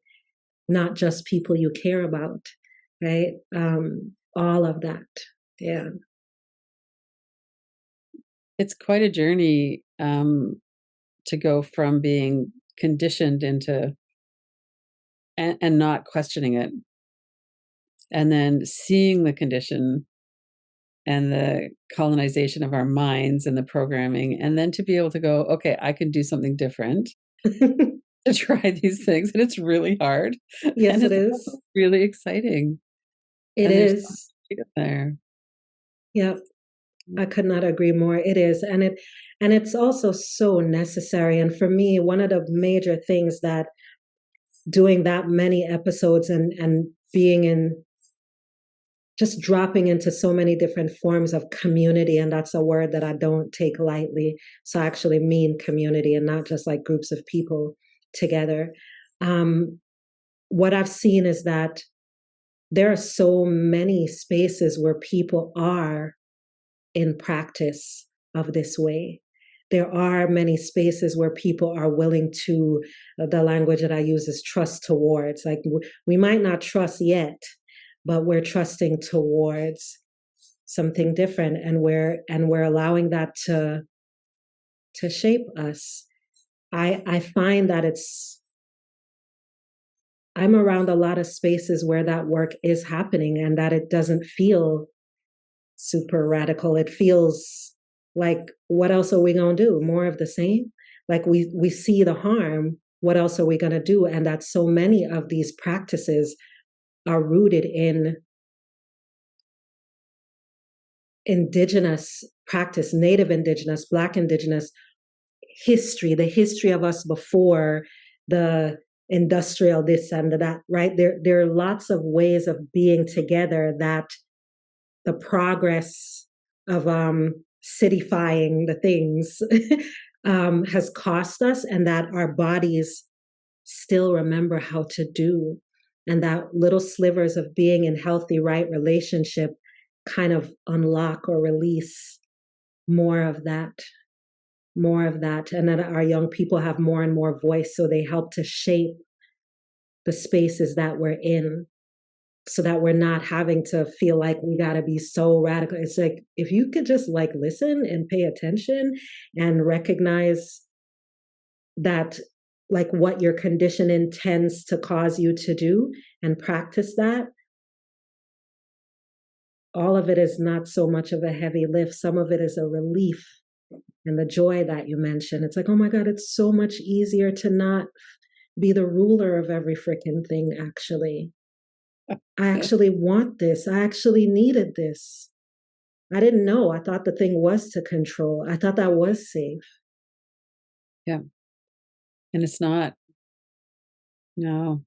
not just people you care about, right? All of that. Yeah. It's quite a journey to go from being conditioned into and not questioning it, and then seeing the condition and the colonization of our minds and the programming, and then to be able to go, okay, I can do something different to try these things. And it's really hard. And Yes, it it's is. also really exciting. It And there's so much is. freedom there. Yep. I could not agree more. It is. And it's also so necessary. And for me, one of the major things that doing that many episodes and being in just dropping into so many different forms of community, and that's a word that I don't take lightly. So I actually mean community and not just like groups of people together. What I've seen is that there are so many spaces where people are in practice of this way. There are many spaces where people are willing to, the language that I use is trust towards. Like we might not trust yet, but we're trusting towards something different, and we're allowing that to shape us. I find that I'm around a lot of spaces where that work is happening and that it doesn't feel super radical. It feels like, what else are we going to do? More of the same? Like we see the harm. What else are we going to do? And that so many of these practices are rooted in indigenous practice, native indigenous, Black indigenous history, the history of us before the industrial this and that, right? There are lots of ways of being together that the progress of cityfying the things has cost us, and that our bodies still remember how to do. And that little slivers of being in healthy, right relationship kind of unlock or release more of that, more of that. And that our young people have more and more voice, so they help to shape the spaces that we're in, so that we're not having to feel like we got to be so radical. It's like, if you could just like listen and pay attention and recognize that, like what your condition intends to cause you to do, and practice that, all of it is not so much of a heavy lift. Some of it is a relief. And the joy that you mentioned, it's like, oh my God, it's so much easier to not be the ruler of every freaking thing, actually. I actually want this. I actually needed this. I didn't know. I thought the thing was to control. I thought that was safe. Yeah. And it's not. No.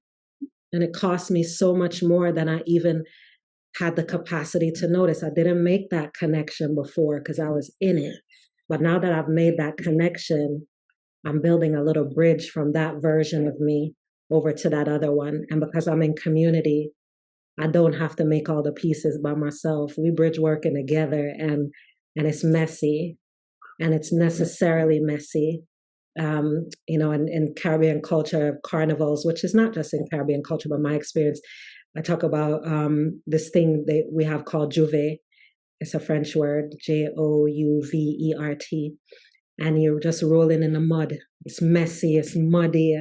And it cost me so much more than I even had the capacity to notice. I didn't make that connection before because I was in it. But now that I've made that connection, I'm building a little bridge from that version of me over to that other one. And because I'm in community, I don't have to make all the pieces by myself. We bridge working together, and it's messy, and it's necessarily messy. In Caribbean culture, carnivals, which is not just in Caribbean culture, but my experience, I talk about this thing that we have called Juve. It's a French word, Jouvert, and you're just rolling in the mud. It's messy, it's muddy,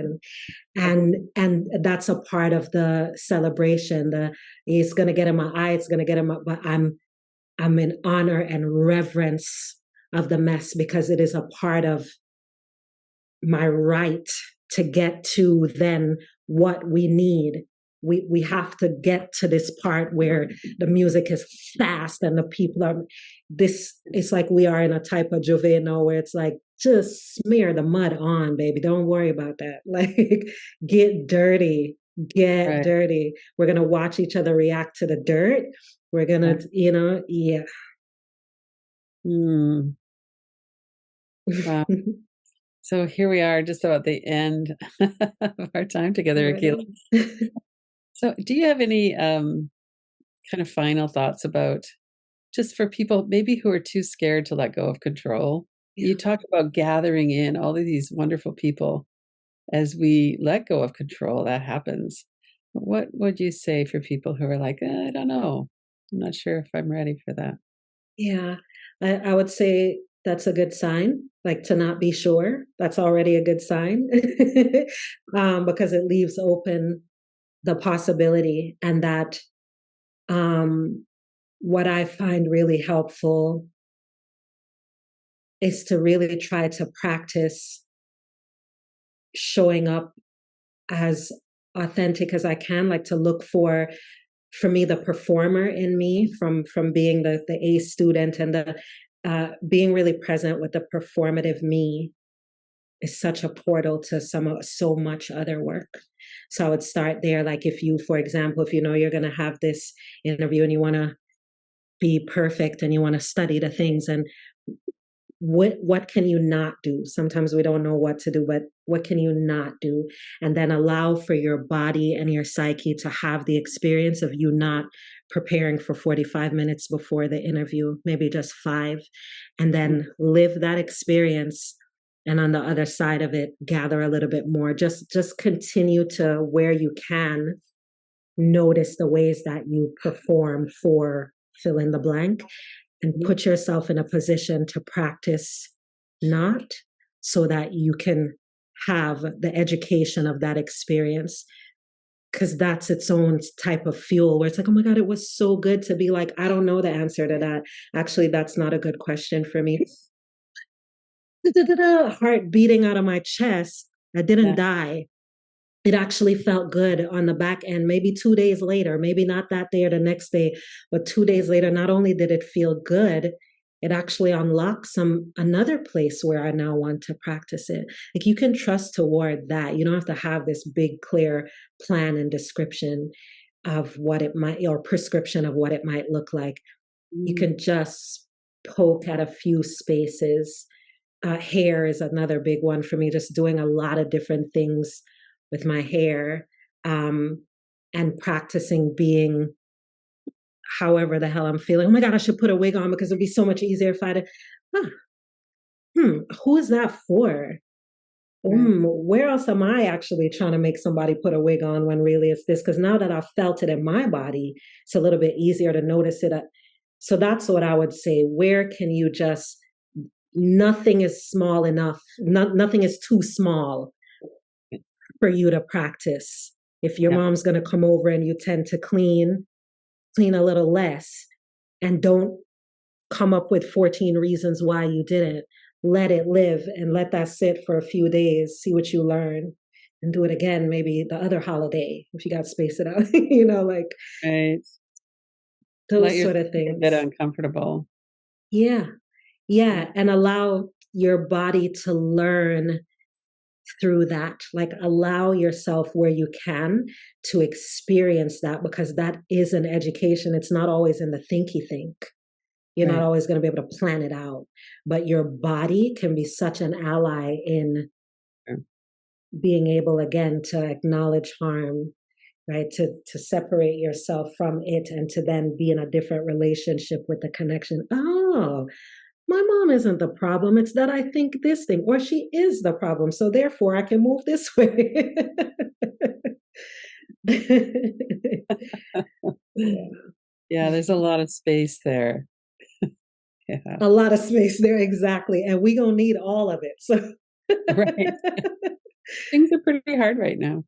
and that's a part of the celebration. It's gonna get in my eye, it's gonna get in my, but I'm in honor and reverence of the mess because it is a part of my right to get to then what we need. We have to get to this part where the music is fast and the people are this. It's like we are in a type of juvenile where it's like, just smear the mud on, baby, don't worry about that. Like, get dirty, get Right. dirty. We're gonna watch each other react to the dirt. We're gonna, yeah. Mm. Wow. So here we are, just about the end of our time together, Akilah. So do you have any kind of final thoughts about, just for people maybe who are too scared to let go of control? Yeah. You talk about gathering in all of these wonderful people as we let go of control. That happens. What would you say for people who are like, I don't know, I'm not sure if I'm ready for that? Yeah, I would say that's a good sign. Like, to not be sure, that's already a good sign, because it leaves open the possibility. And that what I find really helpful is to really try to practice showing up as authentic as I can, like to look for me, the performer in me, from being the A student, and the being really present with the performative me is such a portal to so much other work. So I would start there. Like, if you, for example, if you know you're going to have this interview and you want to be perfect and you want to study the things, and what can you not do? Sometimes we don't know what to do, but what can you not do? And then allow for your body and your psyche to have the experience of you not preparing for 45 minutes before the interview, maybe just 5, and then live that experience. And on the other side of it, gather a little bit more. Just continue to, where you can, notice the ways that you perform for fill in the blank, and put yourself in a position to practice not, so that you can have the education of that experience. Because that's its own type of fuel where it's like, oh my God, it was so good to be like, I don't know the answer to that. Actually, that's not a good question for me. Heart beating out of my chest. I didn't Yeah. die. It actually felt good on the back end. Maybe 2 days later, maybe not that day or the next day, but 2 days later, not only did it feel good, it actually unlocked another place where I now want to practice it. Like, you can trust toward that. You don't have to have this big, clear plan and description of what it might, or prescription of what it might look like. You Mm. can just poke at a few spaces. Hair is another big one for me, just doing a lot of different things with my hair, and practicing being however the hell I'm feeling. Oh my God, I should put a wig on because it'd be so much easier if I did. Huh, who is that for? Right. Where else am I actually trying to make somebody put a wig on when really it's this? Because now that I've felt it in my body, it's a little bit easier to notice it. So that's what I would say. Where can you just, nothing is small enough, nothing is too small for you to practice. If your Yeah. mom's going to come over and you tend to clean a little less, and don't come up with 14 reasons why you didn't. Let it live and let that sit for a few days, see what you learn. and do it again maybe the other holiday if you got to space it out, like Right. Let those yourself sort of get things. uncomfortable. Yeah. Yeah. Yeah. And allow your body to learn through that. Like allow yourself where you can to experience that because that is an education. It's not always in the thinky think. You're not Right. always going to be able to plan it out, but your body can be such an ally in Sure. being able again to acknowledge harm, right? To separate yourself from it and to then be in a different relationship with the connection. Oh, my mom isn't the problem. It's that I think this thing, or she is the problem. So therefore, I can move this way. Yeah. Yeah, there's a lot of space there. Yeah. A lot of space there, exactly. And we gonna need all of it. So Right. Things are pretty hard right now.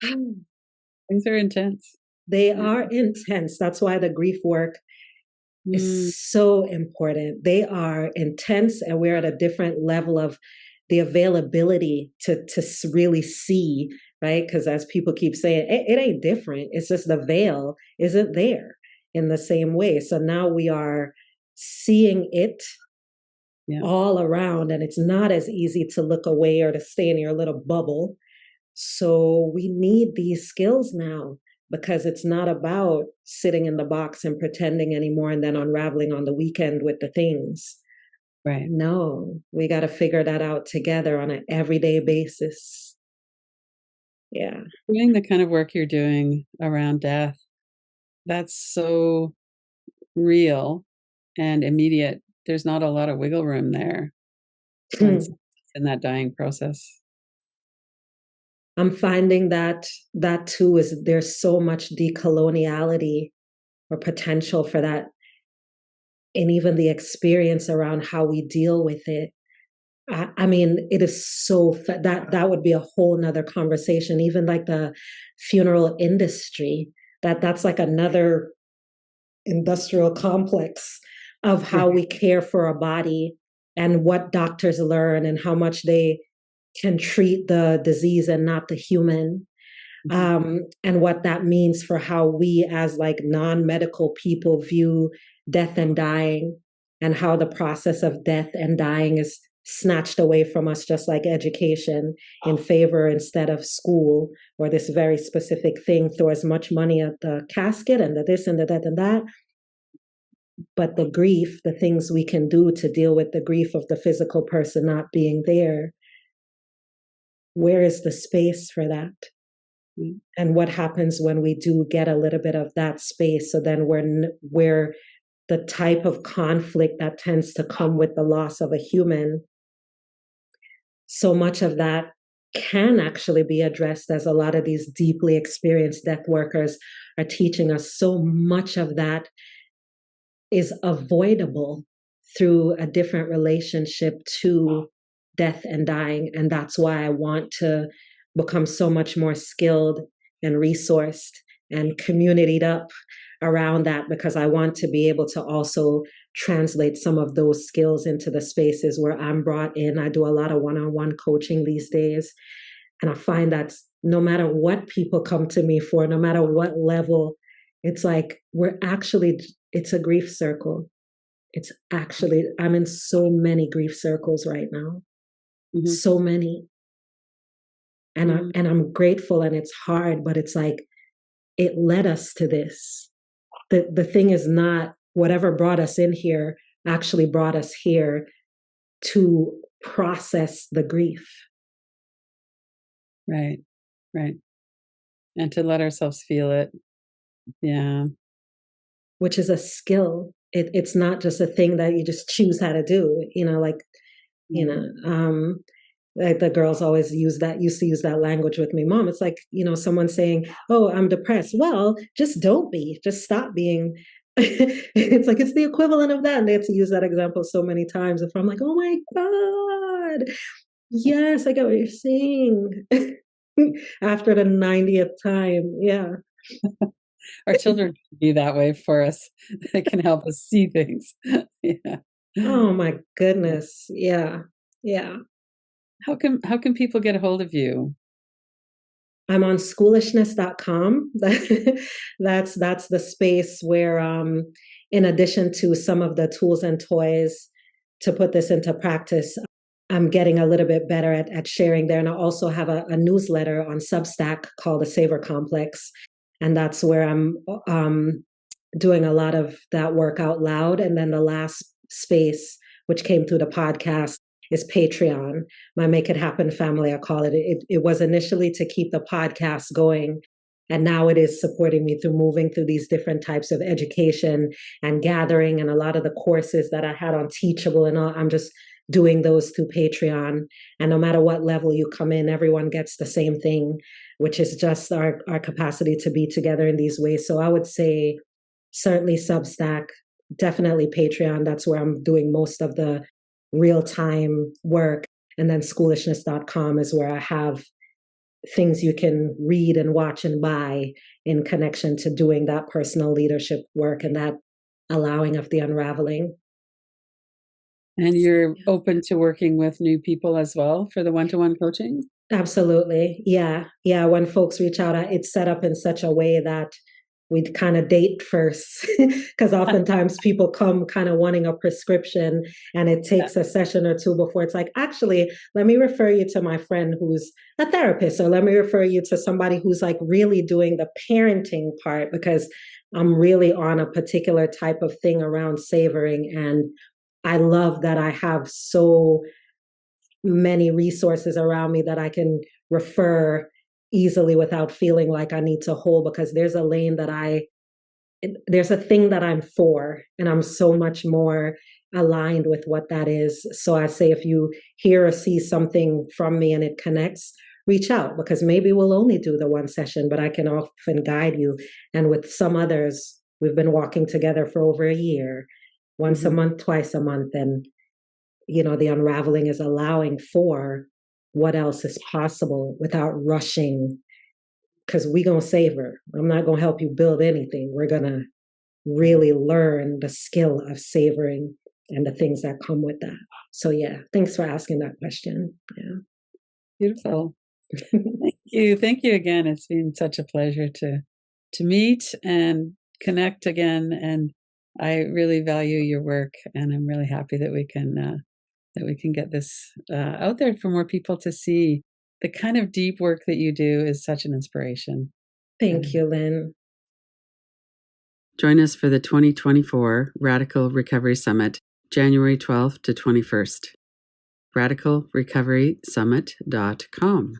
Things are intense. they Yeah. are intense. That's why the grief work Mm, is so important. They are intense, and we're at a different level of the availability to really see, right? Because as people keep saying, it ain't different. It's just the veil isn't there in the same way. So now we are seeing it yeah. all around, and it's not as easy to look away or to stay in your little bubble. So we need these skills now because it's not about sitting in the box and pretending anymore and then unraveling on the weekend with the things. Right. No, we got to figure that out together on an everyday basis. Yeah. Doing the kind of work you're doing around death, that's so real and immediate. There's not a lot of wiggle room there when someone's in that dying process. I'm finding that that too is there's so much decoloniality or potential for that and even the experience around how we deal with it. I mean, it is so that would be a whole nother conversation. Even like the funeral industry, that's like another industrial complex of how Right. we care for a body and what doctors learn and how much they can treat the disease and not the human, Mhm. and what that means for how we as like non-medical people view death and dying, and how the process of death and dying is snatched away from us just like education in favor instead of school or this very specific thing, throw as much money at the casket and the this and the that and that, but the grief, the things we can do to deal with the grief of the physical person not being there, where is the space for that? Mm. And what happens when we do get a little bit of that space? So then we're the type of conflict that tends to come with the loss of a human, so much of that can actually be addressed, as a lot of these deeply experienced death workers are teaching us. So much of that is avoidable through a different relationship to death and dying. And that's why I want to become so much more skilled and resourced and communitied up around that, because I want to be able to also translate some of those skills into the spaces where I'm brought in. I do a lot of one-on-one coaching these days. And I find that no matter what people come to me for, no matter what level, it's like it's a grief circle. It's actually, I'm in so many grief circles right now, Mhm. so many. Mm. And I'm grateful, and it's hard, but it's like, it led us to this. The thing is not whatever brought us in here actually brought us here to process the grief, Right. Right. And to let ourselves feel it. Yeah. which is a skill. It's not just a thing that you just choose how to do, like, you Mm. know, like the girls always used to use that language with me. Mom, it's like, someone saying, oh, I'm depressed. Well, just don't be, just stop being. It's like, it's the equivalent of that. And they have to use that example so many times. If I'm like, oh my God, yes, I get what you're saying. After the 90th time. Yeah. Our children can be that way for us. They can help us see things. Yeah. Oh my goodness. Yeah. Yeah. How can people get a hold of you? I'm on schoolishness.com. That's the space where, in addition to some of the tools and toys to put this into practice, I'm getting a little bit better at sharing there. And I also have a newsletter on Substack called the Savor Complex. And that's where I'm doing a lot of that work out loud. And then the last space, which came through the podcast, is Patreon, my Make It Happen family, I call it. It was initially to keep the podcast going. And now it is supporting me through moving through these different types of education and gathering. And a lot of the courses that I had on Teachable and all, I'm just doing those through Patreon. And no matter what level you come in, everyone gets the same thing, which is just our capacity to be together in these ways. So I would say certainly Substack, definitely Patreon. That's where I'm doing most of the real-time work. And then schoolishness.com is where I have things you can read and watch and buy in connection to doing that personal leadership work and that allowing of the unraveling. And you're open to working with new people as well for the one-to-one coaching? Absolutely. Yeah. Yeah. When folks reach out, it's set up in such a way that we kind of date first, because oftentimes people come kind of wanting a prescription, and it takes a session or two before it's like, actually, let me refer you to my friend who's a therapist, or let me refer you to somebody who's like really doing the parenting part, because I'm really on a particular type of thing around savoring. And I love that I have so many resources around me that I can refer easily without feeling like I need to hold, because there's a lane that there's a thing that I'm for, and I'm so much more aligned with what that is. So I say, if you hear or see something from me and it connects, reach out, because maybe we'll only do the one session, but I can often guide you. And with some others, we've been walking together for over a year, once a month, twice a month. And, the unraveling is allowing for what else is possible without rushing, because we're going to savor. I'm not going to help you build anything. We're going to really learn the skill of savoring and the things that come with that. So yeah, thanks for asking that question. Yeah. Beautiful. Thank you. Thank you again. It's been such a pleasure to meet and connect again. And I really value your work, and I'm really happy that we can get this out there for more people to see. The kind of deep work that you do is such an inspiration. Thank you, Lynn. Join us for the 2024 Radical Recovery Summit, January 12th to 21st. RadicalRecoverySummit.com.